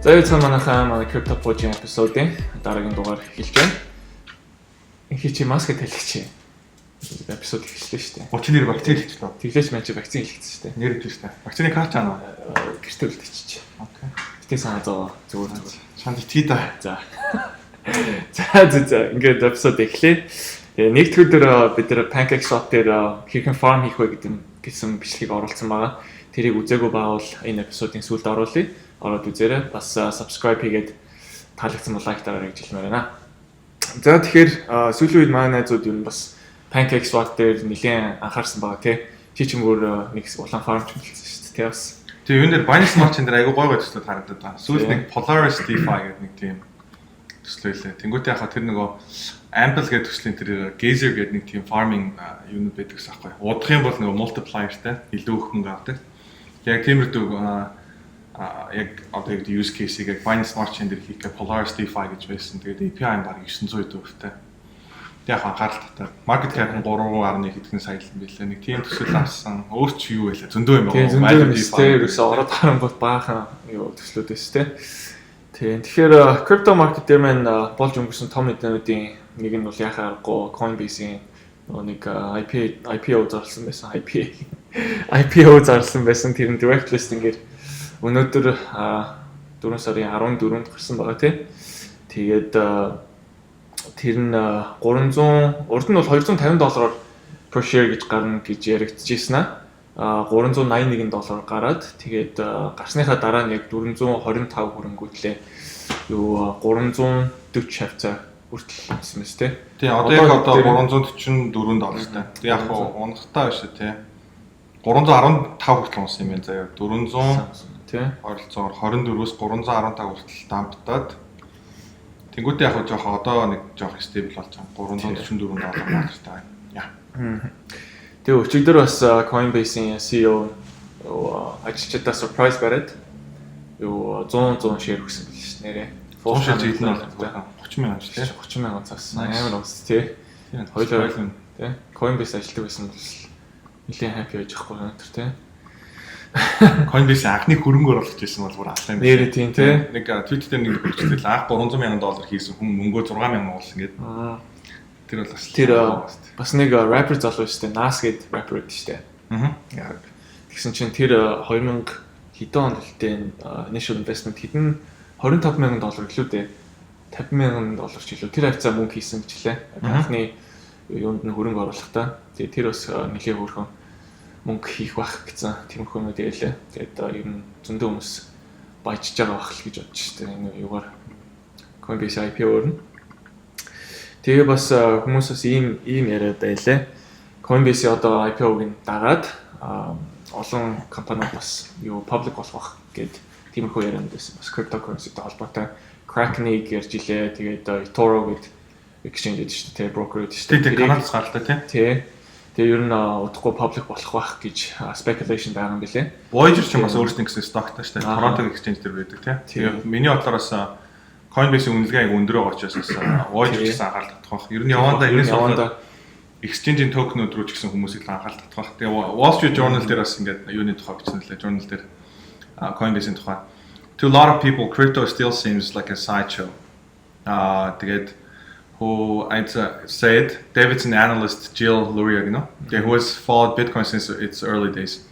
За яг манай Crypto Project episode-ийн дараагийн дугаар эхэлж байна. Инхий чи маск талхич. Episode эхэллээ шүү дээ. 30 нэр вакцин хэлчихсэн үү? Тэглэж маань чи вакцин хэлчихсэн шүү дээ. Нэр хэлж шүү дээ. Вакцины карт чаана уу? Гэртээ үлдчихэж. Окей. Гэтэ санаа зоо зүгээр. Шанд итгий да. За. За. Ингээд episode эхлэе. Нэг өдөр бид нэр Pancake Swap дээр хэрхэн farm хийх вэ гэсэн бичлэгийг оруулсан байгаа. Тэрийг үзээгүй байвал энэ episode-ийн сүүлд оруулъя. Ороод үзээрэй. Бас subscribe хийгээд таалагдсан бол лайк дараарай гэж хэлмээр байна. За тэгэхээр сүүлийн үед манай найзууд юу бас Pancake Swap дээр нэлээд анхаарсан байгаа тий. Чи ч юм өөр нэг улаан farm ч хэлсэн шүү дээ. Бас. Тэгээ юун дээр Binance Smart Chain дээр айгүй гой төслүүд харагдаад байна. Сүүлд нэг Polaris DeFi гэдэг нэг тийм төслөө лээ. Тэнгүүтээ яхаа тэр нөгөө Ample гэдэг төслийн тэр Geyser гэдэг нэг тийм farming юунууд байдаг гэсэн аахгүй. Удах юм бол нөгөө multiplierтэй илүү их хөнгө авдаг. Яг тиймэрхүү яг одоо яг use case-ийг яг Binance Smart Chain дээр хийх Polaris DeFi гэж байсан. Тэгээд API нь баг 900 төгрөгтэй. Яг анхаарал татдаг. Market cap нь 3.1 хэдхэн саялан байлаа. Нэг тийм төсөл авсан. Өөр ч юу байлаа. Зөндөө юм байна. Value DeFi ерөөсөө ороод харангуут баахан юу төслүүд эс тээ. Тэгэхээр crypto market дээр маань болж өнгөрсөн том эднүүдийн нэг нь бол яхаа аргагүй Coinbase-ийн нэг IPO зарласан байсан. IPO зарласан байсан. Тэр нь direct listing-ээр өнөөдөр 4 сарын 14-нд гарсан байгаа тий. Тэгээд тэр нь 300 урд нь бол $250 per share гэж гарна гэж яригдчихсэн аа. $381 гараад тэгээд гарсныхаа дараа нь яг 425 хөрөнгөлөө юу 340 хавцаа хүртэл авсан мэт тий. Тий одоо яг $344-тай. Тэг яг унахтай биш тий. 315 хүртэл унсан юм байна заяа. 400 тий ойролцоогоор 24-өөс 315 хүртэл дамптаад тэнгуүтэй яг жоох одоо нэг жоох стейбл болж байгаа. $344 байна. Яа. Тэгээ өчигдөр бас Coinbase-ийн CEO ажилчдаа surprise бариад юу 100 share өгсөн байл ш нэрээ. 100 share зэглэн бол 30,000 ч тий. 30,000 цаасан. Амар ус тий. Хоёулаа тий. Coinbase ажилтдаг байсан бол нэлээд happy байж байгаа өнөөдөр тий. Coinbase анхны хөрөнгө оруулагч байсан бол бүр алаа юм. Нэр тийм тий. Нэг Twitter дээр нэг бичсэн анх $300,000 хийсэн хүн мөнгөө $6,000 уулсан гэдэг. Тэр бол бас нэг rapper залуу шүү дээ. Nas гэдэг rapper гэдэг шүү дээ. Аа. Тэгсэн чинь тэр 2000 хэдэн онд үлдээ initial investment хэдэн $25,000 гэлүү дээ. $50,000 ч илүү тэр хавцаа мөнгө хийсэн гэжлээ. Анхны юунд нь хөрөнгө оруулахдаа. Тэгээ тэр бас нэлээд хөөрхөн мөнгө хийх байх гэсэн тиймэрхүү юм дэглээ. Тэгээд ер нь зөндөө хүмүүс баяжж байгаа байх л гэж бодож штэ энэ юугаар Coinbase IPO-оор нь. Тэгээ бас хүмүүс бас ийм яриад байлаа. Coinbase одоо IPO-г нь дагаад олон компаниуд бас юу public болох байх гэд тиймэрхүү ярианд байсан. Бас cryptocurrency-тэй холбоотой Kraken-ийг ярьж илээ. Тэгээд eToro гэдэг exchange гэдэг шүү дээ, broker гэдэг шүү дээ. Тэгээд Канадаас гаралтай тий. Тэгээ ер нь удахгүй public болох байх гэж speculation байгаа юм билээ. Voyager ч бас өөрсдөө гэсэн stock-тай шүү дээ. Toronto exchange дээр байдаг тий. Тэгээ миний бодлоороос Coinbase-ийн үнэлгээ аяг өндөр байгаа учраас Voyager ч гэсэн анхаарал татах байх. Ер нь явандаа энэс болоод exchange-ийн token-ууд руу ч гэсэн хүмүүсийг анхаарал татах байх. Тэгээ Wall Street Journal дээр бас ингээд юуны тухай бичсэн лээ. Journal дээр Coinbase-ийн тухай. To a lot of people, crypto still seems like a sideshow. Тэгээд who I'd said, Davidson analyst Jill Luria, who has followed Bitcoin since its early days.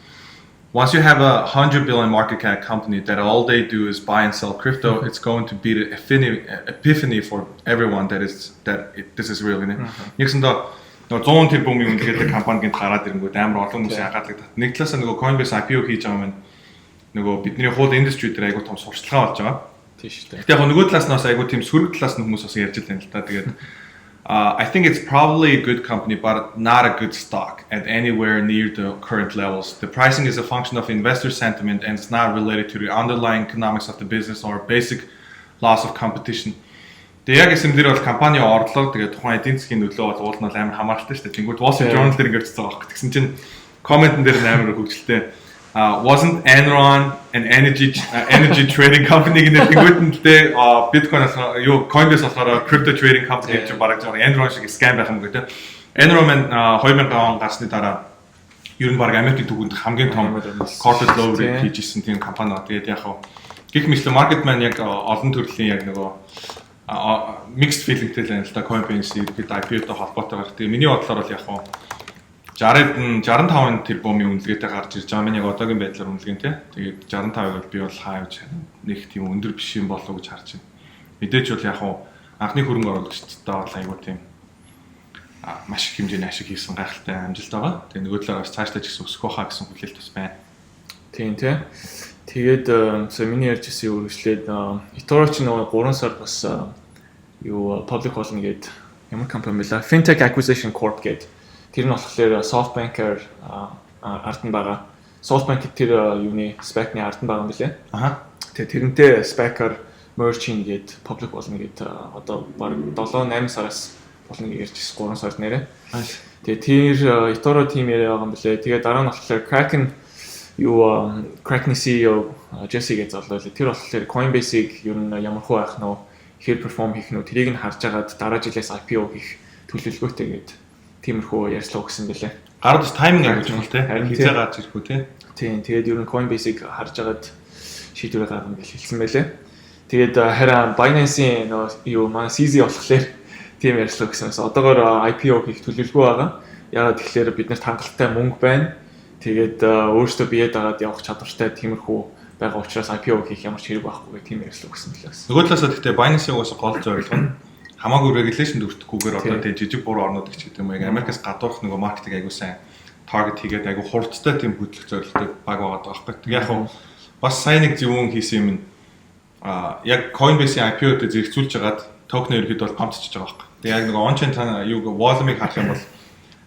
Once you have a $100 billion market cap company that all they do is buy and sell crypto, it's going to be the epiphany for everyone this is real. Нэгсэндээ 100 тэрбумын үнэлгээтэй компаниг гараад ирэнгүүт амар олон хүмүүсийн анхаарлыг татсан. Нэг талаас нөгөө Coinbase IPO хийж байгаа маань нөгөө бидний хууль индастри дээр айгуу том сурталчилгаа болж байгаа. Тийм шүү дээ. Тэгээ яг нөгөө талаас нь бас айгуу тийм сөрөг талаас нь хүмүүс бас ярьж байна л та. Тэгээд I think it's probably a good company but not a good stock at anywhere near the current levels. The pricing is a function of investor sentiment and it's not related to the underlying economics of the business or basic loss of competition. Тэгээ яг эсэмдэр бол компани орлого тэгээ тухайн эдийн засгийн нөлөө бол уул нь амар хамааралтай шүү дээ. Тэнгүүд Wall Street Journal дээр ингэж байгаа байхгүй. Тэгсэн чинь комментэн дээр амар хөвгөлтэй. Wasn't Enron an energy trading company гэдэг тэнгүүтэнтэй Bitcoin юу Coinbase болохоор crypto trading company гэж бараг жоо Enron шиг scam байх юм гэдэг. Enron маань 2000 он гарсны дараа ер нь бараг Америкийн түүхэнд хамгийн том corporate law хийж ирсэн тийм компани ба. Тэгээд яг Гэх мэт market man яг олон төрлийн яг нөгөө mixed feelingтэй л байна л да Coinbase бид IPO-той холбоотойгоор. Тэгээ миний бодлоор бол яг хуу 65-ын тэрбумын үнэлгээтэй гарч ирж байгаа. Миний яг одоогийн байдлаар үнэлгээ те. Тэгээд 65-ыг бол би бол хаавж нэг тийм өндөр биш юм болов уу гэж харж байна. Мэдээж бол яг хуу анхны хөрөнгө оруулагчдтай бол айгүй тийм маш их хэмжээний ашиг хийсэн гайхалтай амжилт байгаа. Тэгээ нөгөө талаар бас цаашдаа ч гэсэн өсөх байхаа гэсэн хүлээлт бас байна. Тийм тий. Тэгээд миний ярьж ирсэн үргэлжлээд eToro ч нөгөө 3 сард бас юу public болно гээд ямар компани байла? Fintech Acquisition Corp гээд тэр нь болохоор SoftBank-аар ард нь байгаа. SoftBank тэр юуны SPAC-ны ард нь байгаа юм билээ. Тэгээ тэрнтэй SPAC-аар merge-ийн гээд public болно гээд одоо баг 7-8 сараас болно гэж ярьж 3 сард нэрээ. Тэгээ тэр eToro team яриа байгаа юм билээ. Тэгээ дараа нь болохоор Kraken CEO Jesse гэж зарлаа. Тэр болохоор Coinbase-ийг ер нь ямархуу байх нь хэр перформ хийх нь тэрийг нь харж агаад дараа жилээс IPO хийх төлөвлөгөөтэй гээд тиймэрхүү ярьцлага өгсөн байлээ. Гарууд бас тайминг агуулж байна те. Харин хизээ гарч ирэхгүй те. Тийм. Тэгээд ер нь Coinbase-ийг харж агаад шийдвэрээ гаргана гэж хэлсэн байлээ. Тэгээд харин Binance-ийн манай CZ болохоор тийм ярьцлага өгсөнөөс одоогоор IPO хийх төлөвлөгөө байгаа. Яагаад тэгэхээр биднэрт хангалттай мөнгө байна. Тэгээд өөрөөсөө биед дагаад явах чадвартай тиймэрхүү байгаа учраас IPO хийх ямар ч хэрэг байхгүй гэх тийм ярьцлага өгсөн байлаа. Нөгөө талаас гэхдээ Binance-ийн уус гол зорилго нь хамаагүй regulation дүртэхгүйгээр одоо тийм жижиг буруу орнууд их ч гэдэг юм яг Америкаас гадуурх нөгөө маркетинг айгуу сайн target хийгээд айгуу хурцтай тийм хөдлөх зорилготой баг байгаа байхгүй. Тэг яг хуу бас сайн нэг зөвөн хийсэн юм яг Coinbase-ийн IPO-д зэрэгцүүлж хагаад токен ерөөд бол пампчж байгаа байхгүй. Тэг яг нөгөө on-chain volume-ыг харах юм бол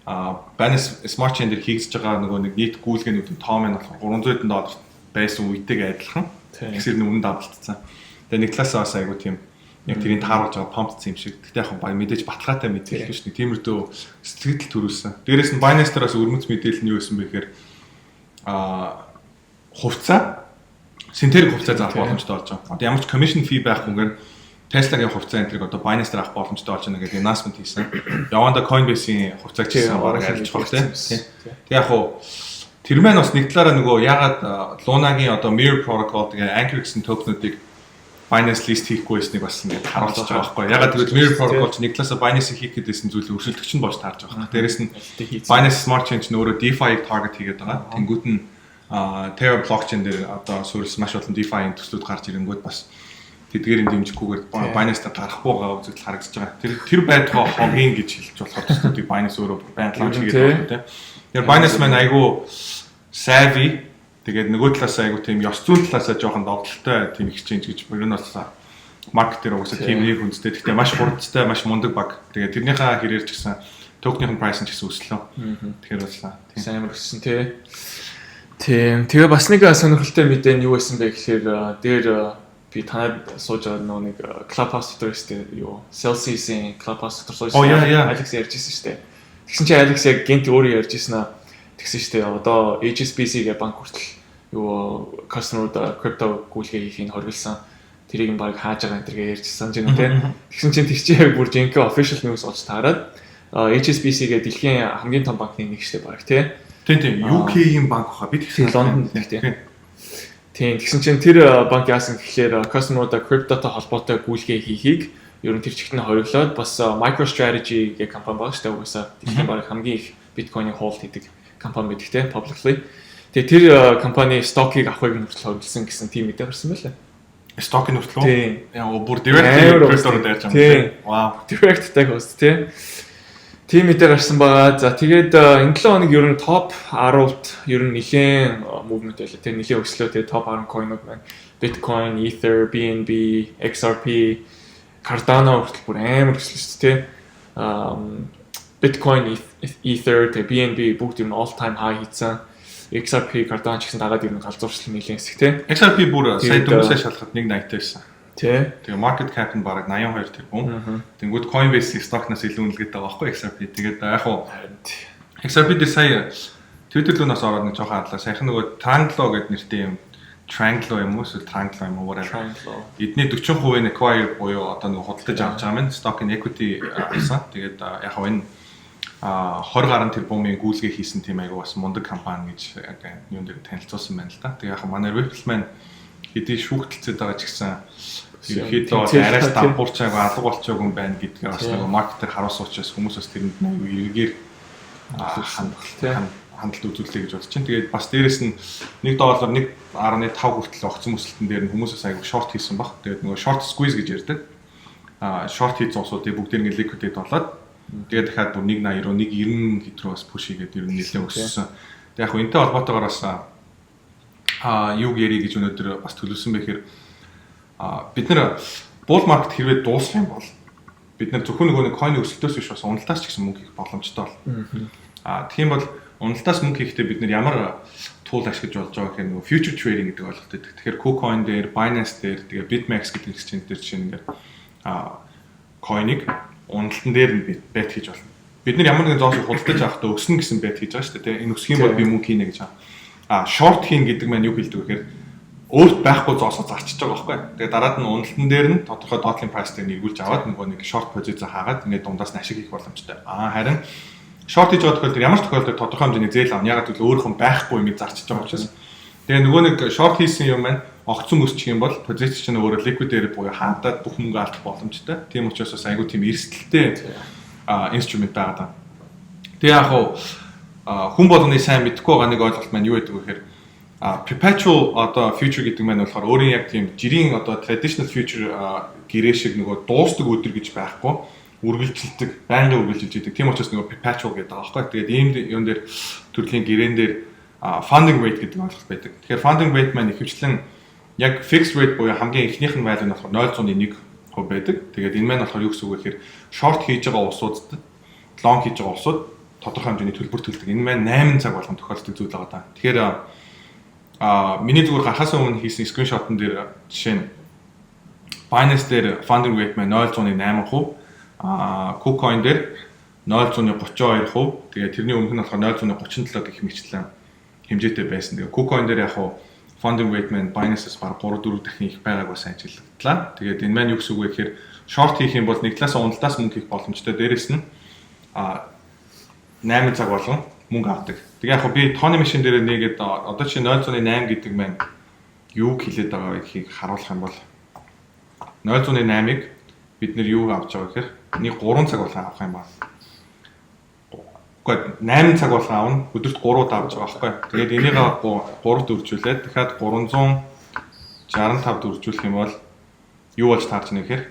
Binance Smart Chain дээр хийгдэж байгаа нөгөө нэг нийт гүйлгээнүүдийн тоо маань болохоор $300 байсан үетэйг адилхан. Тэгсэр нь үнэнд давталцсан. Тэгээ нэг талаасаа бас айгуу тийм яг тэрийг тааруулж байгаа пампцсан юм шиг. Тэгтээ яг баг мэдээж баталгаатай мэдээлэл биш нэг тиймэрдүү сэтгэл төрүүлсэн. Дээрээс нь Binance дээр бас өрмөц мэдээлэл нь юу байсан бэ гэхээр хувьцаа синтетик хувьцаа заах боломжтой болж байгаа. Одоо ямар ч commission fee байхгүйгээр Tesla-гийн хувьцаа энтриг одоо Binance дээр авах боломжтой болж байгаа гэдэг announcement хийсэн. Яванда Coinbase-ийн хувьцааг чийсэн бараг арилж байгаа тийм. Тэг яг хуу тэр маань бас нэг талаараа нөгөө ягаад Luna-гийн одоо Mirror Protocol тэгээ Anchor гэсэн токенуудыг Binance list хийхгүй байсныг бас ингээд харуулж байгаа байхгүй. Ягаад гэвэл Mirror Protocol ч нэг талаасаа Binance хийх гэдээсэн зүйлийг өршөлтөгч нь болж таарж байгаа. Дээрээс нь Binance Smart Chain нь өөрөө DeFi-г target хийгээд байгаа. Тэнгүүд нь Terra blockchain дээр одоо суурилсан маш олон DeFi-ийн төслүүд гарч ирэнгүүт бас тэдгээрийн дэмжихгүйгээр Binance-тай гарахгүй байгаа үзэгдэл харагдаж байгаа. Тэр байдгаа хогийн гэж хэлж болохоор төслүүдийг Binance өөрөө байн лаунч хийгээд байгаа тийм. Тэгэхээр Binance маань айгүй savvy тэгээд нөгөө талаас айгу тийм ёс зүйн талаас жоохон догдолтой тийм exchange гэж ер нь бас маркет дээр уусаа тийм нэг хүнстэй. Гэхдээ маш хурдтай, маш мундаг баг. Тэгээд тэрнийхээ хэрээр ч гэсэн токенийн прайс нь ч гэсэн өслөө. Тэгэхээр бас тийм сайн өссөн тий. Тийм. Тэгээ бас нэг сонирхолтой мэдээ нь юу байсан бэ гэхээр дээр би танад сууж байгаа нэг Clubhouse дотор өстэй юу Celsius-ийн Clubhouse дотор сууж Alex ярьжсэн шүү дээ. Тэгсэн чинь Alex яг гэнт өөрөө ярьжсэн аа. Тэгсэн шүү дээ. Одоо HSBC гэх банк хүртэл юу customer-уудаа крипто гүйлгээ хийхийг хориглосон. Тэрийг баг хааж байгаа энэ төргээ ярьжсэн юм тийм. Тэгсэн чинь тэр чинь яг бүр жинхэнэ official news болж таарад HSBC гэх дэлхийн хамгийн том банкны нэг шүү дээ баг тийм. Тийм. UK-ийн банк хаа бид гэсэн Лондонд тийм. Тийм. Тэгсэн чинь тэр банк яасан гэхээр customer-уудаа криптотой холбоотой гүйлгээ хийхийг ер нь тэр чигтээ хориглоод бас MicroStrategy гэх компани баг шүү дээ. Угаасаа дэлхийн баг хамгийн их биткойныг hold хийдэг компани байдаг тийм publicly. Тэгээ тэр компани стокийг авахыг нүртэл хориглосон гэсэн тийм мэдээ гарсан байлаа. Стокийн нүртэл үү? Тийм. Яа бүр direct crypto-роо дайрч байгаа юм тийм. Вау. Direct tag host тийм. Тийм мэдээ гарсан байгаа. За тэгээд энэ 7 хоног ер нь топ 10-т ер нь нэлээд movement байлаа. Тэр нэлээд өслөө. Тэгээ топ 10 coin-ууд байна. Bitcoin, Ether, BNB, XRP, Cardano хүртэл бүр амар өслөө шүү дээ. Bitcoin, Ether, тэгээ BNB бүгд ер нь all time high хийсэн. XRP, Cardano ч гэсэн дагаад ер нь галзуурчлал нэлээд хэсэг тийм. XRP бүр сая дөнгөсөө шалахад 1.80 байсан. Тий. Тэгээ market cap нь бараг 82 тэрбум. Тэнгүүд Coinbase stock-наас илүү үнэлгээтэй байгаа байхгүй XRP. Тэгээд яг хуу XRP дээр сая Twitter руу-наас ороод нэг жоохон хадлаа. Саяхан нөгөө Tranglo гэдэг нэртэй юм Tranglo юм уу эсвэл Tranglo юм уу whatever. Эдний 40% нь acquire буюу одоо нэг худалдаж авч байгаа юм. Stock-ийн equity авсан. Тэгээд яг хуу энэ 20 гаруй тэрбумын гүйлгээ хийсэн тийм айгу бас мундаг компани гэж яг юм дээр танилцуулсан байна л да. Тэгээ яг манай Ripple маань хэдий шүүхтэлцээд байгаа ч гэсэн ерөөхдөө арайс давхурчааг алга болчихог юм байна гэдгээр бас нэг маркетер харуулсан учраас хүмүүс бас тэрэнд эргээр хандлт үзүүлэлээ гэж бодож байна. Тэгээд бас дээрэс нь $1 1.5 хүртэл огцон өсөлтөн дээр нь хүмүүсээс аягүй шорт хийсэн баг. Тэгээд нөгөө short squeeze гэж ярьдаг. Short хийсэн усуудыг бүгдээр нь liquidate болоод тэгээд дахиад бүр 1.80 руу 1.90 хэд рүү бас push хийгээд ер нь нэлээд өссөн. Тэгээд яг хөө энэтэй холбоотойгоор бас юу гэрий гэж өнөөдөр бас төлөвлөсөн байхээр бид нэр bull market хэрвээ дуусах юм бол бид нэр зөвхөн нөгөө coin өсөлтөөс биш бас уналтаас ч гэсэн мөнгө хийх боломжтой бол. Тийм бол уналтаас мөнгө хийхдээ бид нэр ямар туул ашиглаж болж байгаа гэхээр нөгөө future trading гэдэг ойлголт өгдөг. Тэгэхээр KuCoin дээр, Binance дээр, тэгээ BitMEX гэдэг exchange дээр жишээ нь ингээд coin-ыг уналтан дээр нь bet хийж болно. Бид нар ямар нэгэн зоос худалдаж авахдаа өснө гэсэн bet хийж байгаа шүү дээ. Энэ өсөх юм бол би мөнгө хийнэ гэж байгаа. Short хийн гэдэг маань юу хэлдэг вэ гэхээр өөрт байхгүй зоосоо зарчиж байгаа байхгүй. Тэгээ дараад нь уналтан дээр нь тодорхой dotcom price дээр нэргүүлж аваад нөгөө нэг short позиц хаагаад ингээд дундаас нь ашиг хийх боломжтой. Харин short хийж байгаа тохиолдолд ямар ч тохиолдолд тодорхой хэмжээний зээл авна. Ягаад гэвэл өөрөөхөн байхгүй юм зарчиж байгаа учраас. Тэгээ нөгөө нэг short хийсэн юм маань огцон өсчих юм бол позиц чинь өөрөө liquidate буюу хаагдаад бүх мөнгө алдах боломжтой. Тийм учраас бас айгүй тийм эрсдэлтэй instrument байгаа даа. Тэгээ яг хүн болгоны сайн мэдхгүй байгаа нэг ойлголт маань юу гэдэг вэ гэхээр perpetual одоо future гэдэг маань болохоор өөрийн яг тийм жирийн одоо traditional future гэрээ шиг нөгөө дуустдаг өдөр гэж байхгүй үргэлжилдэг, байнгын үргэлжилж идэг. Тийм учраас нөгөө perpetual гэдэг байгаа байхгүй. Тэгээд ийм юм дээр төрлийн гэрээн дээр funding rate гэдэг ойлголт байдаг. Тэгэхээр funding rate маань ихэвчлэн яг fixed rate буюу хамгийн ихнийх нь value нь болохоор 0.1% байдаг. Тэгээд энэ маань болохоор юу гэсэн үг вэ гэхээр short хийж байгаа улсуудад long хийж байгаа улсууд тодорхой хэмжээний төлбөр төлдөг. Энэ маань 8 цаг болгон тохиолддог зүйл байгаа даа. Тэгэхээр миний зүгээр гарахаас өмнө хийсэн скриншотн дээр жишээ нь Binance дээр funding rate маань 0.8%, KuCoin дээр 0.32%, тэгээ тэрний өмнөх нь болохоор 0.37 гэх мэтлэн хэмжээтэй байсан. Тэгээ KuCoin дээр яг funding rate маань Binance-аас бараг 3-4 дахин их байгааг бас ажиглагдлаа. Тэгээд энэ маань юу гэсэн үг вэ гэхээр short хийх юм бол нэг талаас уналтаас мөнгө хийх боломжтой. Дээрээс нь 8 цаг болгон мөнгө авдаг. Тэгээ яг би Tony Machine дээр нэгээд одоо чи 0.8 гэдэг маань юу хэлээд байгаа гэхийг харуулах юм бол 0.8-ыг бид нэр юу авч байгаа гэхээр нэг 3 цаг болгон авах юм байна. Гэхдээ 8 цаг болгон аавна өдөрт 3 удаа авч байгаа байхгүй. Тэгээд энийг 3-т үржүүлээд дахиад 365-д үржүүлэх юм бол юу болж таарч байна гэхээр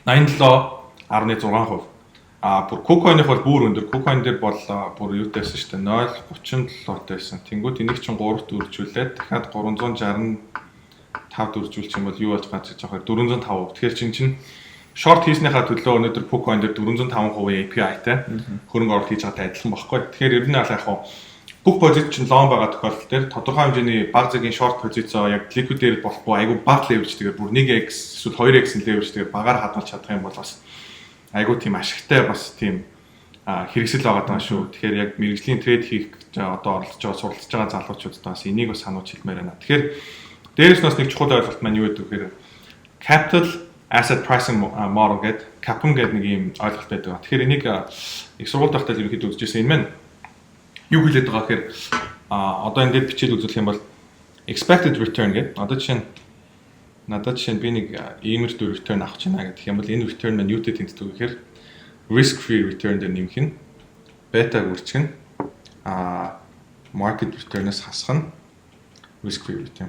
87.6%. Бүр KuCoin-ийнх бол бүр өндөр. KuCoin дээр бол бүр юутай байсан шүү дээ. 0.37 байсан. Тэнгүүд энийг чинь 3-т үржүүлээд дахиад 365-д үржүүлчих юм бол юу болж гарч иж байгаа 405%. Тэгэхээр чинь short хийснийхаа төлөө өнөөдөр KuCoin дээр 405% API-тай хөрөнгө оруулалт хийж байгаатай адилхан багхгүй. Тэгэхээр ер нь яг бүх позиц чинь long байгаа тохиолдол дээр тодорхой хэмжээний бага зэргийн short позицоо яг liquidate болохгүй айгүй бага leverage тэгээд бүр 1x эсвэл 2x leverage тэгээд багаар хадгалж чадах юм бол бас айгүй тийм ашигтай бас тийм хэрэгсэл байгаа даа шүү. Тэгэхээр яг мэрэгжлийн трейд хийх одоо оролцож байгаа суралцж байгаа залуучуудад бас энийг бас сануулж хэлмээр байна. Тэгэхээр дээрээс нь бас нэг чухал ойлголт маань юу гэдэг вэ гэхээр capital asset pricing model гэдэг CAPM гэдэг нэг юм ойлголт байдаг. Тэгэхээр энийг их сургууль дахтал ерөнхийдөө үзчихсэн юм байна. Юу хэлээд байгаа гэхээр одоо ингээд бичээд үзүүлэх юм бол expected return гэдэг. Одоо надад жишээ нь би нэг иймэрхүү return авах гэж байна гэх юм бол энэ return маань юутэй тэнцдэг вэ гэхээр risk free return дээр нэмэх нь beta үржих нь market return-аас хасах нь risk free return.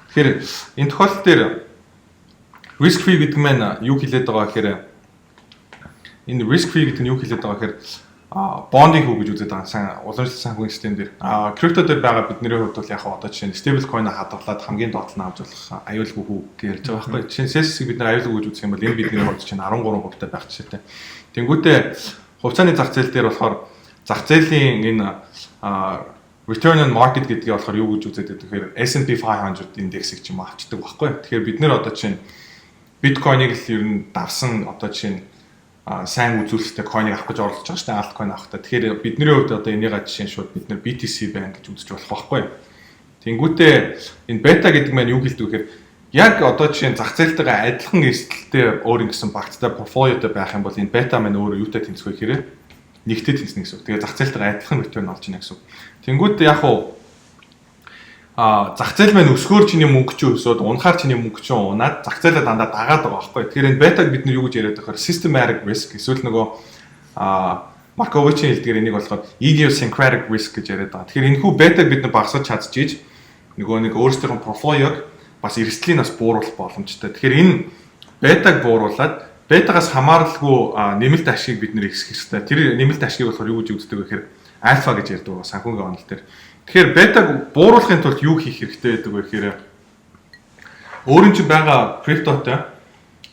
Тэгэхээр энэ тохиолдол дээр risk free гэдэг маань юу хэлээд байгаа гэхээр энэ risk free гэдэг нь юу хэлээд байгаа гэхээр bonding хүү гэж үзээд байгаа сайн уламжлалт санхүүгийн систем дээр крипто дээр байгаа бидний хувьд бол яг одоо жишээ нь stable coin-а хадгалаад хамгийн доод нь авч болох аюулгүй хүү гэж ярьж байгаа байхгүй. Жишээ нь CES-ийг бид нэр аюулгүй гэж үзэх юм бол энэ бидний хувьд чинь 13% таа байх жишээтэй. Тэнгүүтээ хувьцааны зах зээл дээр болохоор зах зээлийн энэ return on market гэдгийг болохоор юу гэж үзээд байдаг гэхээр S&P 500 индексийг ч юм авчдаг байхгүй. Тэгэхээр бид нэр одоо чинь биткойныг л ер нь давсан одоо жишээ нь сайн үзүүлэлттэй coin-ыг авах гэж оролдож байгаа шүү дээ altcoin авахдаа. Тэгэхээр бидний хувьд одоо энийгээ жишээ нь шууд бид нэр BTC байна гэж үзэж болох байхгүй. Тэнгүүтээ энэ beta гэдэг маань юу хэлдэг вэ гэхээр яг одоо жишээ нь зах зээлтэйгээ адилхан эрсдэлтэй өөрийн гэсэн багцтай портфолиотой байх юм бол энэ beta маань өөрөө юутай тэнцэх вэ гэхээр нэгтэй тэнцэнэ гэсэн үг. Тэгээ зах зээлтэйгээ адилхан return олж ийнэ гэсэн үг. Тэнгүүтээ яг уу зах зээл маань өсгөөр чиний мөнгө ч өсөөд унахаар чиний мөнгө ч унаад зах зээлээ дандаа дагаад байгаа байхгүй. Тэгэхээр энэ бетаг бид нар юу гэж яриад байхаар systematic risk эсвэл нөгөө Марковичийн хэлдгээр энийг болохоор idiosyncratic risk гэж яриад байгаа. Тэгэхээр энэхүү бетаг бид нар багасгаж чадчихж нөгөө нэг өөрсдийнх нь портфолиог бас эрсдлийн нас бууруулах боломжтой. Тэгэхээр энэ бетаг бууруулад бетагаас хамааралгүй нэмэлт ашгийг бид нэр ихсэх хэрэгтэй. Тэр нэмэлт ашгийг болохоор юу гэж үздэг вэ гэхээр альфа гэж ярьдаг байгаа санхүүгийн онол дээр. Тэгэхээр бетаг бууруулахын тулд юу хийх хэрэгтэй байдаг вэ гэхээр өөрийн чинь байгаа криптотой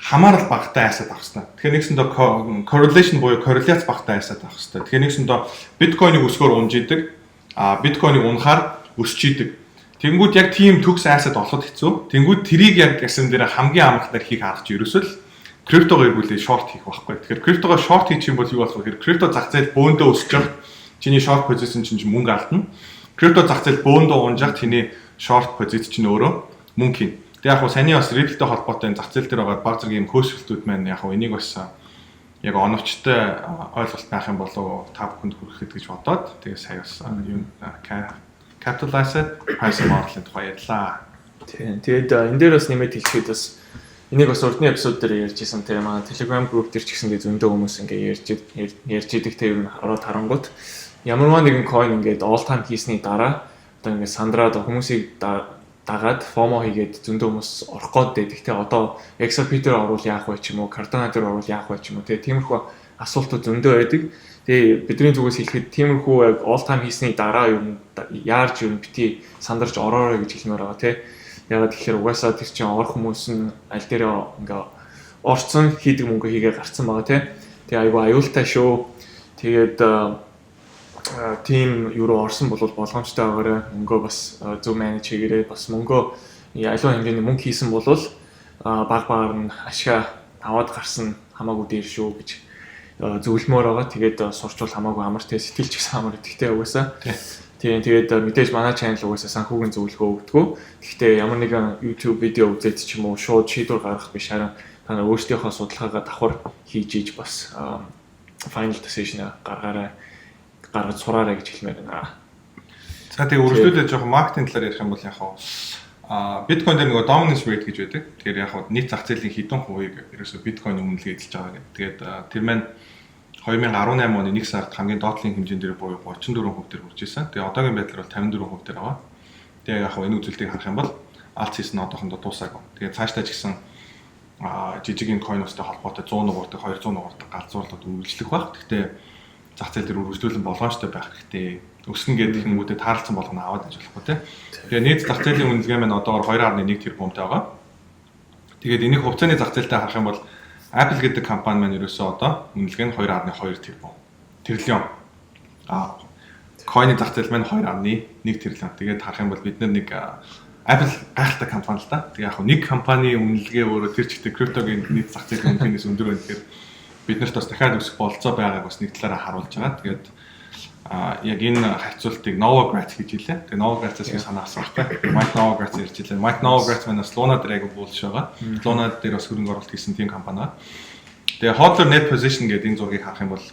хамаарал багтай айсаад авах хэрэгтэй. Тэгэхээр нэгсэндээ correlation буюу корреляц багтай айсаад авах хэрэгтэй. Тэгэхээр нэгсэндээ биткойныг өсгөөр унжидаг, биткойныг унахаар өсч идэг. Тэнгүүд яг тийм төгс айсаад олоход хэцүү. Тэнгүүд трийг яг гэсэн дээр хамгийн амрахтаар хийх арга чи ерөөсөл криптогоо эргүүлээ шорт хийх байхгүй. Тэгэхээр криптогоо шорт хийх юм бол юу болох вэ гэхээр крипто зах зээл бөөндөө өсөж байгаа. Чиний шорт позишн чинь мөнгө алдна. Крипто зах зээл бөөндөө унжах чиний шорт позишн чинь өөрөө мөнгө хийн. Тэг яг хуу саний бас Ripple-тэй холбоотой зах зээл дээр байгаа баг зэргийн хөөсөлтүүд маань яг хуу энийг бас яг оновчтой ойлголт байх юм болов та бүхэнд хүрэхэд гэж бодоод тэгээ сая бас юм capital asset pricing model-ын тухай ярьлаа. Тийм. Тэгээд энэ дээр бас нэмээд хэлэхэд бас энийг бас урдны эпизод дээр ярьжсэн тийм манай Telegram group дээр ч гэсэн зөндөө хүмүүс ингээ ярьж идэг тийм ороод харангуут ямарваа нэгэн coin ингээд all time хийсний дараа одоо ингээ сандраад хүмүүсийг дагаад FOMO хийгээд зөндөө хүмүүс орох гээд байдаг. Тэ одоо XRP дээр оруул яах вэ ч юм уу, Cardano дээр оруул яах вэ ч юм уу. Тэ тиймэрхүү асуултууд зөндөө байдаг. Тэгээ бидний зүгээс хэлэхэд тиймэрхүү яг all time хийсний дараа юм яарч юм бити сандарч ороорой гэж хэлмээр байгаа тий. Ягаад тэгэхээр угаасаа тэр чинь орох хүмүүс нь аль дээр ингээ орцсон хийдэг мөнгө хийгээ гарцсан байгаа тий. Тэгээ айгу аюултай шүү. Тэгээд тим юу руу орсон бол болгоомжтой байгаарай. Мөнгөө бас зөв менеж хийгээрэй. Бас мөнгөө аливаа хэмжээний мөнгө хийсэн бол баг багаар нь ашгаа аваад гарсан хамаагүй дээр шүү гэж зөвлөмөр байгаа. Тэгээд сурчвал хамаагүй амар те сэтгэлч гэсэн амар гэдэгтэй угаасаа. Тийм тэгээд мэдээж манай channel угаасаа санхүүгийн зөвлөгөө өгдөг. Гэхдээ ямар нэгэн YouTube видео үзээд ч юм уу шууд шийдвэр гаргах биш харин та нар өөрсдийнхөө судалгаагаа давхар хийж иж бас final decision гаргаж сураарай гэж хэлмээр байна. За тэгээ өргөжлүүлээд жоохон маркетинг талаар ярих юм бол яг биткойн дээр нөгөө dominance rate гэж байдаг. Тэгэхээр яг нийт зах зээлийн хэдэн хувийг ерөөсөө биткойн үнэлгээ эзэлж байгаа гэдэг. Тэгээд тэр маань 2018 оны 1 сард хамгийн доотлын хэмжээнд дээр буюу 34% дээр хүрч ирсэн. Тэгээ одоогийн байдлаар бол 54% дээр байгаа. Тэгээ яг энэ үзүүлэлтийг харах юм бол alt season одоохондоо дуусаагүй. Тэгээ цаашдаа ч гэсэн жижигэн койностой холбоотой 100 нугардаг 200 нугардаг галзуурлууд үргэлжлэх байх. Гэхдээ зах зээл дээр үргэлжлүүлэн болгоомжтой байх хэрэгтэй. Өснө гэдэг хүмүүдэд таарлцсан болгоно аваад гэж болохгүй тий. Тэгээ нийт зах зээлийн үнэлгээ маань одоогоор 2.1 тэрбумтай байгаа. Тэгээд энийг хувьцааны зах зээлтэй харах юм бол Apple гэдэг компани маань ерөөсөө одоо үнэлгээ нь 2.2 тэрбум. Тэрлион. Coin-ийн зах зээл маань 2.1 тэрлион. Тэгээд харах юм бол бид нэг Apple гайхалтай компани л да. Тэгээ яг нэг компани үнэлгээ өөрөө тэр чигтээ криптогийн нийт зах зээлийн үнэлгээнээс өндөр байна гэхээр бид нарт бас дахиад өсөх болцоо байгааг бас нэг талаараа харуулж байгаа. Тэгээд яг энэ харьцуултыг Novogratz гэж хэлээ. Тэгээ Novogratz-аас би санаа авсан байхгүй. Mike Novogratz ярьж илээ. Mike Novogratz манаас Luna дээр айгу буулж байгаа. Luna дээр бас хөрөнгө оруулалт хийсэн тийм компани байна. Тэгээ hodler net position гэдэг энэ зургийг харах юм бол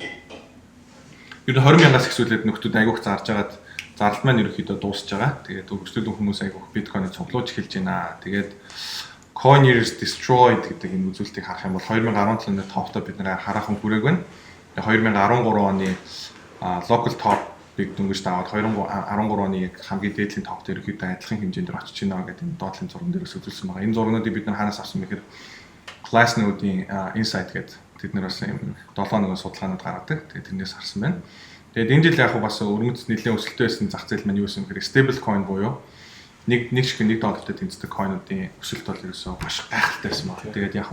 ер нь 20,000-аас ихсүүлээд нөхдүүд айгуух зарж агаад зардал маань ерөөхдөө дуусж байгаа. Тэгээд өргөжлөлтөн хүмүүс айгуух биткойныг цуглуулж эхэлж байна. Тэгээд Coin is destroyed гэдэг энэ үзүүлэлтийг харах юм бол 2017 оны топтой бид нэр хараахан хүрээг байна. 2013 оны local top-ыг дөнгөж даваад 2013 оны яг хамгийн дээдлийн топ дээр ихэд адилхан хэмжээнд очиж байна гэдэг энэ доотлын зурган дээрээс үзүүлсэн байгаа. Энэ зургуудыг бид нар хаанаас авсан бэ гэхээр Glassnode-ийн Insight гэдэг тэд нар бас юм 7 нэгэн судалгаанууд гаргадаг. Тэгээд тэрнээс харсан байна. Тэгээд энэ жил яг бас өргөмөц нэлээд өсөлттэй байсан зах зээл маань юу гэсэн гэхээр stable coin буюу нэг шиг нэг доллартай тэнцдэг coin-уудын өсөлт бол ерөөсөө маш гайхалтай байсан байна. Тэгээд яг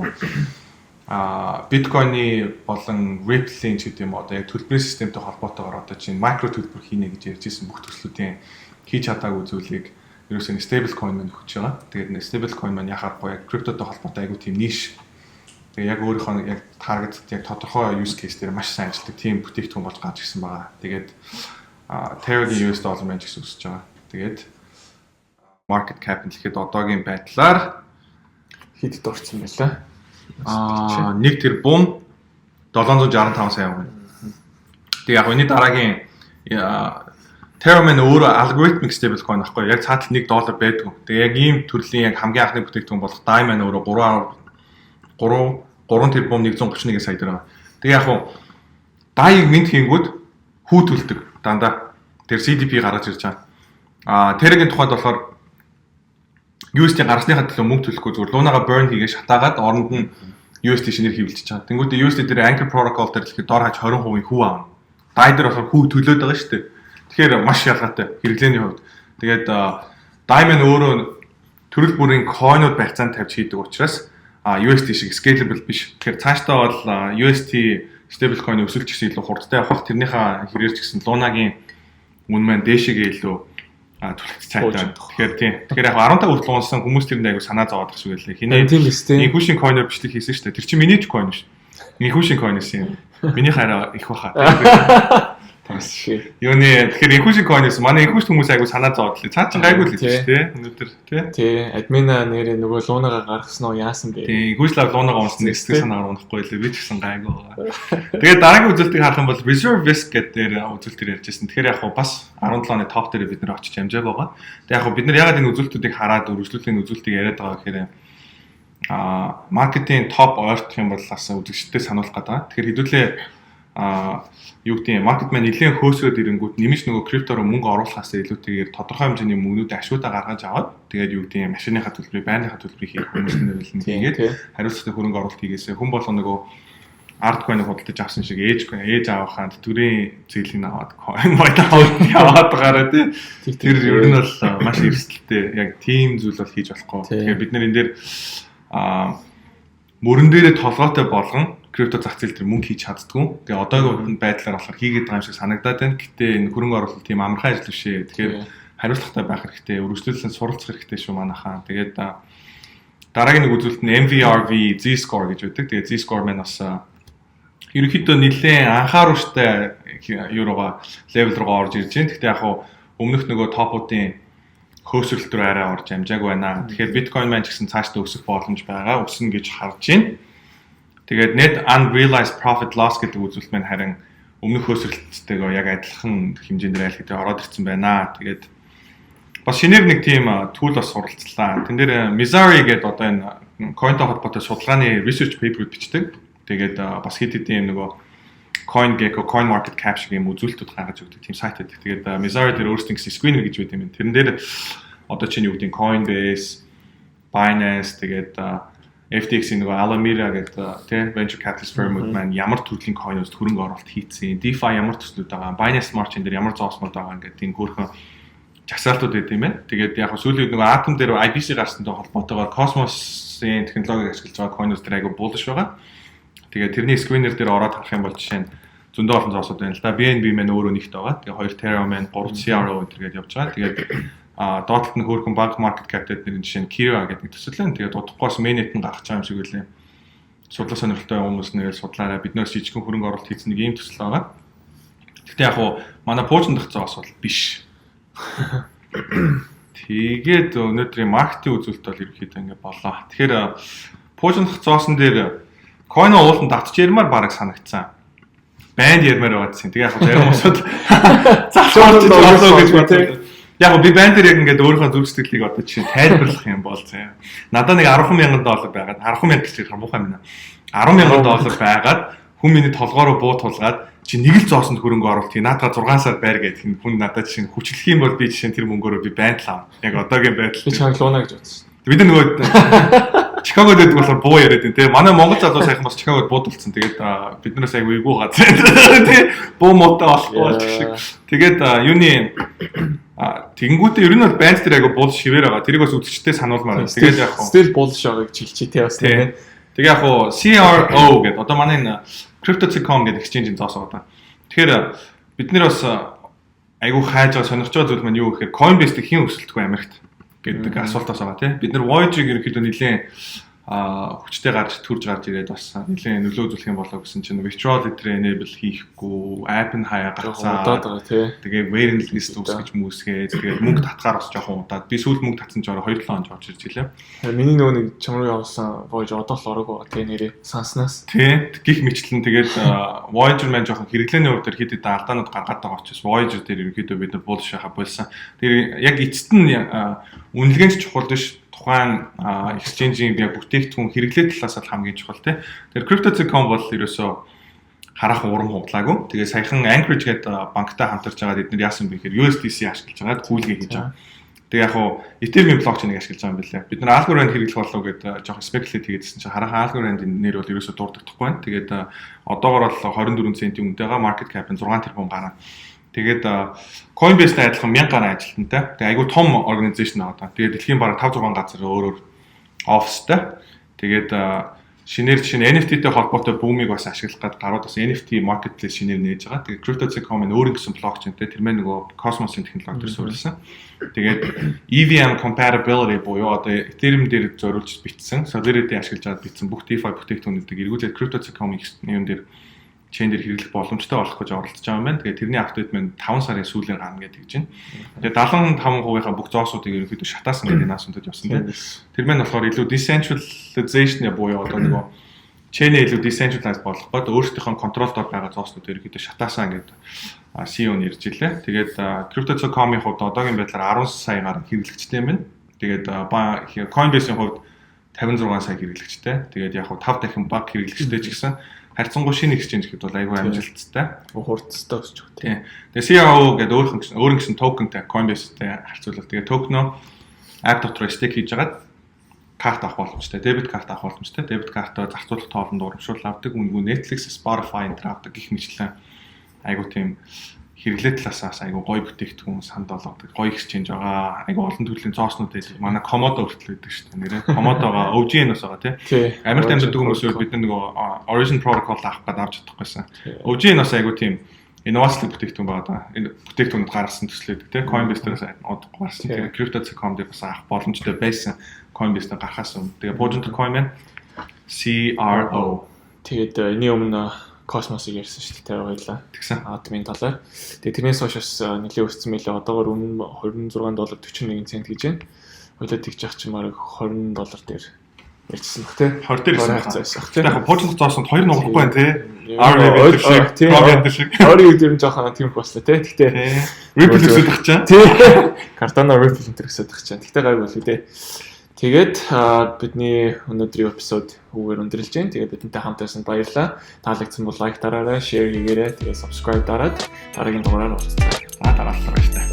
биткойны болон Ripple-ийн ч гэдэг юм одоо яг төлбөрийн системтэй холбоотойгоор одоо чинь микро төлбөр хийнэ гэж ярьж ирсэн бүх төслүүдийн хийж чадаагүй зүйлийг ерөөсөө stable coin маань өгч байгаа. Тэгээд stable coin маань яхахгүй яг криптотой холбоотой айгүй тийм ниш. Тэгээд яг өөрийнхөө яг таргет яг тодорхой use case дээр маш сайн ажилладаг тийм бүтээгдэхүүн болж гарч ирсэн байгаа. Тэгээд Terra-гийн US доллар маань ч гэсэн өсөж байгаа. Тэгээд market cap нь гэхэд одоогийн байдлаар хэд орсон байлаа? 1 тэрбум 765 сая байна. Тэгээ яг энэ дараагийн Terra маань өөрөө algorithmic stablecoin ахгүй яг цаатал $1 байдгүй. Тэгээ яг ийм төрлийн яг хамгийн анхны бүтээгдэхүүн болох DAI маань өөрөө 3 тэрбум 131 сая төгрөг. Тэгээ яг хуу DAI-г минт хийнгүүд хүү төлдөг дандаа. Тэр CDP гаргаж ирж байгаа. Terra-гийн тухайд болохоор USD гарсныхаа төлөө мөнгө төлөхгүй зүгээр луунага burn хийгээ шатаагаад оронд нь USD шинээр хөвлөж байгаа. Тэнгүүд USD дээр Anchor Protocol дээр дэлхийд дор хаж 20% хүү аавна. DAI дээр болохоор хүү төлөөд байгаа шүү дээ. Тэгэхээр маш ялгаатай хэрэглээний хувьд. Тэгээд DAI маань өөрөө төрөл бүрийн coin-ууд барьцаанд тавьж хийдэг учраас USD шиг scalable биш. Тэгэхээр цаашдаа бол USD stablecoin өсөлт гэсэн илүү хурдтай явах. Тэрнийхээ хэрээр ч гэсэн Luna-гийн үн маань дээшээгээ илүү түлхэж цайтаа. Тэгэхээр тийм. Тэгэхээр яг 15 хүртэл унсан хүмүүс тэрэнд аягүй санаа зовоод их шүү гэлээ. Хинээ инхүүшин coin-оор бичлэг хийсэн шүү дээ. Тэр чинь миний ч coin биш. Инхүүшин coin гэсэн юм. Миний хараа их баха. Юуны тэгэхээр инхүүшин coin-с манай инхүүш хүмүүс аягүй санаа зовоод лээ. Цаа чин гайгүй л хэлсэн шүү дээ. Өнөөдөр тий. Тий. Админа нэрээ нөгөө Luna-га гаргасан уу яасан бэ? Тий. Инхүүшлав Luna-га унсан сэтгэл санаагаар унахгүй лээ. Би ч гэсэн гайгүй байгаа. Тэгээд дараагийн үзүүлэлтийг харах юм бол Reserve Risk гэдэг үзүүлэлтээр ярьжсэн. Тэгэхээр яг хуу бас 17 оны топ дээр бид нэр очиж амжааг байгаа. Тэгээд яг хуу бид нар ягаад энэ үзүүлэлтүүдийг хараад үргэлжлүүлэх үзүүлэлтийг яриад байгаа гэхээр маркетинг топ ойртох юм бол бас үзэгчдэд сануулах гэдэг. Тэгэхээр хэдүүлээ юу гэдэг маркет маань нэлээд хөөсрөөд ирэнгүүт нэмж нөгөө криптоор мөнгө оруулахаас илүүтэйгээр тодорхой хэмжээний мөнгнүүд ашгуудаа гаргаж аваад тэгээд юу гэдэг машиныхаа төлбөрийг байрныхаа төлбөрийг хийх хүмүүсийн нэрэлэн хийгээд хариуцлагатай хөрөнгө оруулалт хийгээсээ хүн болго нөгөө арт койныг худалдаж авсан шиг ээж ааваханд төрийн зээлийн аваад койн аваад гараа тий. Тэр ер нь бол маш эрсдэлтэй яг тийм зүйл бол хийж болохгүй. Тэгэхээр бид нэр энэ дээр мөрөн дээрээ толгойтой болгон крипто зах зээл дээр мөнгө хийж чаддгүй. Тэгээ одоогийн байдлаар болохоор хийгээд байгаа юм шиг санагдаад байна. Гэтэ энэ хөрөнгө оруулалт тийм амархан ажил биш ээ. Тэгэхээр хариуцлагатай байх хэрэгтэй. Үргэлжлүүлэн суралцах хэрэгтэй шүү манайхаа. Тэгээд дараагийн нэг үзүүлэлт нь MVRV Z-score гэж байдаг. Тэгээд Z-score маань бас ерөнхийдөө нэлээд анхааруулжтай юурууга левел руугаа орж ирж байна. Гэтэ яг өмнөх нөгөө топуудын хөөсрөлт рүү арай орж амжаагүй байна. Тэгэхээр биткойн маань ч гэсэн цаашдаа өсөх боломж байгаа. Өснө гэж харж байна. Тэгээд net unrealized profit loss гэдэг үзүүлэлт маань харин өмнөх хөөсрөлттэйгээ яг адилхан хэмжээнд айлхидээ ороод ирсэн байна. Тэгээд бас шинээр нэг тийм tool бас суралцлаа. Тэн дээр Mizari гэдэг одоо энэ coinтэй холбоотой судалгааны research paper-ууд бичдэг. Тэгээд бас хэд хэдийн нөгөө CoinGecko, CoinMarketCap шиг юм үзүүлэлтүүд гаргаж өгдөг тийм сайт байдаг. Тэгээд Mizari дээр өөрсдийн гэсэн screener гэж байдаг юм. Тэрэн дээр одоо чинь юу гэдэг Coinbase, Binance тэгээд FTX-ийн нөгөө Alameda гэдэг тийм venture capitalist firm-ууд маань ямар төрлийн coin-оос хөрөнгө оруулалт хийцэн, DeFi ямар төслүүд байгаа, Binance Smart Chain дээр ямар зоосмод байгаа гэдэг тийм хөөрхөн жагсаалтууд байт юм байна. Тэгээд яг сүүлийн нөгөө Atom дээр IBC гарсантай холбоотойгоор Cosmos-ийн технологиг ашиглаж байгаа coin-оос дээр айгүй bullish байгаа. Тэгээд тэрний screener дээр ороод харах юм бол жишээ нь зөндөө олон зоосууд байна л да. BNB маань өөрөө нэгт байгаа. Тэгээд 2 Terra маань 3 CRO гэдэргээд явж байгаа. Тэгээд доотлолт нь хөөрхөн банк маркет капитал дээр жишээ нь Kira гэдэг нэг төсөл нь тэгээд удахгүй mainnet нь гарч байгаа юм шиг үлээ. Судлаа сонирхолтой хүмүүс нэрэл судлаараа биднээс жижигхэн хөрөнгө оруулалт хийсэн нэг ийм төсөл байгаа. Гэхдээ яг хуу манай пуужин дах зоос бол биш. Тэгээд өнөөдрийн маркетинг үзүүлэлт бол ерөнхийдөө ингэ болоо. Тэгэхээр пуужин дах зоосон дээр coin уулан татч ярмаар бараг санагцсан. Банд ярмаар байгаа гэсэн. Тэгээ яг зарим усуд залхуулж болоо гэж бодлоо. Яг би банд дээр яг ингээд өөрийнхөө зүрх сэтгэлийг одоо чинь тайлбарлах юм бол заяа. Надад нэг $10,000 байгаад $10,000 гэж хамуухай минь. $10,000 байгаад хүн миний толгоороо буу тулгаад чи нэг л зоосонд хөрөнгө оруулалт хий. Наадаа 6 сар байр гэдэг хүн надад чинь хүчлэх юм бол би жишээ нь тэр мөнгөөрөө би банд лав. Яг одоогийн байдал. Би чанга Luna гэж бодсон. Бид нөгөө Чикагод байдаг болохоор буу яриад байна те. Манай Монгол залуу сайхан бас Чикагод буудалцсан. Тэгээд биднээс айгүй эйгүү газар те. Буу муутай болохгүй болчих шиг. Тэгээд юуны тэгэнгүүтээ ер нь бол банд дээр айгүй буулш шивээр байгаа. Тэрийг бас үзэгчтэй сануулмаар. Тэгээд яг хоо still буулш байгааг чилчээ те бас те. Тэгээ яг хоо CRO гэдэг одоо манай энэ Crypto.com гэдэг exchange-ийн зоос байгаа. Тэгэхээр бид нэр бас айгүй хайж байгаа сонирхож байгаа зүйл маань юу гэхээр Coinbase-ийг хэн өсөлтгүй Америкт гэдэг асуултаас байгаа тийм. Бид нар Voyager-ийг ерөнхийдөө нэлийн хүчтэй гарч ирээд бас нэлээд нөлөө үзүүлэх юм болоо гэсэн чинь virtual enable хийхгүй, app-ын хаяа гарцаа. Тэгээ waiting list үүсгэж үүсгээ. Тэгээд мөнгө татгаар бас жоохон удаад. Би сүүл мөнгө татсан ч 2-7 хоног орж ирж илээ. Миний нөгөө нэг чамруу явуулсан Voyager одоо л ороогүй тэгээ нэрээ санснаас. Тий, гих мэтлэн тэгээд Voyager маань жоохон хэрэглээний хувьд хэд хэдэн алдаанууд гаргаад байгаа учраас Voyager дээр ерөнхийдөө бид нар bullshit хавуулсан. Тэр яг эцэст нь үнэлгээнд чухал биш. Тухайн exchange-ийн яг бүтээгдэхүүн хэрэглээ талаас нь хамгийн чухал тий. Тэр Crypto.com бол ерөөсөө харах урам худлаагүй. Тэгээ саяхан Anchorage гэдэг банктай хамтарч байгаа бид нар яасан бэ гэхээр USDC ашиглаж байгаа, гүйлгээ хийж байгаа. Тэгээ яг хуу Ethereum блокчейнийг ашиглаж байгаа юм билээ. Бид нар Algorand хэрэглэх болов гэдэг жоохон speculate хийгээдсэн чинь харахаа Algorand-ийн нэр бол ерөөсөө дурддахгүй байна. Тэгээд одоогоор бол 24 центийн үнэтэйгээ market cap нь 6 тэрбум гарна. Тэгээд Coinbase-тай адилхан 1000 гаруй ажилтнтай. Тэгээ айгүй том organization байгаа. Тэгээд дэлхийн бараг 5-6 газар өөр офстай. Тэгээд шинээр NFT-тэй холбоотой бүүмийг бас ашиглах гээд гарууд бас NFT marketplace шинээр нээж байгаа. Тэгээд Crypto.com-ын өөр гэсэн блокчейнтэй тэр мэн нөгөө Cosmos-ийн технологи төр суурилсан. Тэгээд EVM compatibility буюу одоо Ethereum дээр зориулж бичсэн, Solidity ашиглаж аваад бичсэн бүх DeFi бүтээгдэхүүнүүдийг эргүүлээд Crypto.com-ийн юм дээр chain дээр хэрэглэх боломжтой болох гэж оролдож байгаа юм байна. Тэгээд тэрний апдейт маань 5 сарын сүүлээр гарна гэдэг гэж байна. Тэгээд 75%-ийнхаа бүх зоосуудыг ерөнхийдөө шатаасан гэдэг наасундад явсан тийм. Тэр маань болохоор илүү decentralization буюу одоо нөгөө chain-ээ илүү decentralized болгох гээд өөрсдийнхөө контрол дор байгаа зооснууд ерөнхийдөө шатаасан гэдэг CEO нь ярьж илээ. Тэгээд Crypto.com-ийн хувьд одоогийн байдлаар 10 сая гаруй хэрэглэгчтэй юм байна. Тэгээд Coinbase-ийн хувьд 56 сая хэрэглэгчтэй. Тэгээд яг 5 дахин бага хэрэглэгчтэй ч гэсэн харьцангуй шинэ exchange гэхэд бол айгүй амжилттай. Хурцтай өсч байгаа тийм. Тэгээ CRO гэдэг өөр нэгэн токентэй Coinbase-тэй харьцуулбал тэгээ токеноо app дотор стейк хийж агаад карт авах боломжтой, дебет карт авах боломжтой. Дебет картаа зарцуулах тоолонд урамшуул авдаг. Үнэгүй Netflix, Spotify энэ авдаг гих мэтлэн айгүй тийм хэрэглээ талаас айгүй гоё бүтээгдэхүүн санд болгодог. Гоё exchange байгаа. Айгүй олон төрлийн зооснууд байж манай Komodo хүртэл байдаг шүү дээ. Нэрээ Komodo-га OG-ноос байгаа тийм. Америкт амьдардаг хүмүүс бид нар нөгөө Origin Protocol авах гэдэг авч чадахгүйсэн. OG-ноос айгүй тийм инновацлог бүтээгдэхүүн байгаа. Энэ бүтээгдэхүүнд гаргасан төслөөдөг тийм. Coinbase-ээс гарсан. Тэгээд Crypto.com дээр бас авах боломжтой байсан. Coinbase-ээр гарахаас өмнө. Тэгээд Polygon маань CRO. Тэгээд энэ өмнө Cosmos-ыг ярьсан шүү дээ баярлаа. Тэгсэн. Админ талаар. Тэгээ тэрнээс хойш бас нэлээд өссөн мэлээ. Одоогоор үнэ $26.41 цент гэж байна. Хойлоо тэгж явах чинь мараг $20 дээр ярьчихсан баг тий. 20 дээр байсан баг тий. Яг Polygon зоосон 2 нуглахгүй байна тий. Ориг дээр нь жоохон тийм боллоо тий. Гэхдээ Ripple өсөж тахчаа. Тий. Cardano Ripple энэ өсөж тахчаа. Тэгтээ гайгүй болов тий. Тэгээд бидний өнөөдрийн эпизод үгээр өндөрлж байна. Тэгээд бидэнтэй хамт байсан баярлалаа. Таалагдсан бол лайк дараарай, share хийгээрэй. Тэгээд subscribe дараад дараагийн дугаараар уулзцгаая. Дараалал баярлалаа.